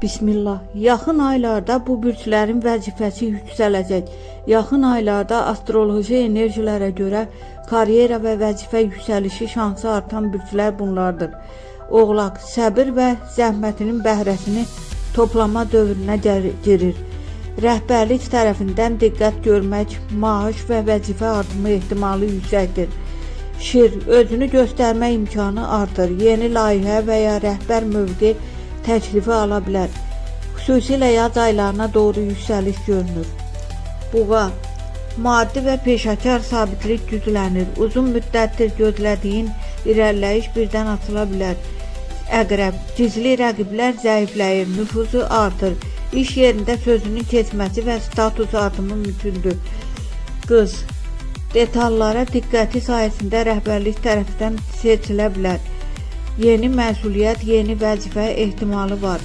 Bismillah. Yaxın aylarda bu bürclərin vəzifəsi yüksələcək. Yaxın aylarda astroloji enerjilərə görə karyera və vəzifə yüksəlişi şansı artan bürclər bunlardır. Oğlaq, səbir və zəhmətinin bəhrəsini toplama dövrünə girir. Rəhbərlik tərəfindən diqqət görmək, maaş və vəzifə artımı ehtimalı yüksəkdir. Şir, özünü göstərmə imkanı artır. Yeni layihə və ya rəhbər mövqe təklifi ala bilər. Xüsusilə yaz aylarına doğru yüksəliş görünür. Buğa, maddi və peşəkar sabitlik güclənir. Uzun müddətdir gözlədiyin irəliləyiş birdən açıla bilər. Əqrəb, gizli rəqiblər zəifləyir, nüfuzu artır. İş yerində sözünün keçməsi və status artımı mümkündür. Qız, detallara diqqəti sayəsində rəhbərlik tərəfindən seçilə bilər. Yeni məsuliyyət, yeni vəzifə ehtimalı var.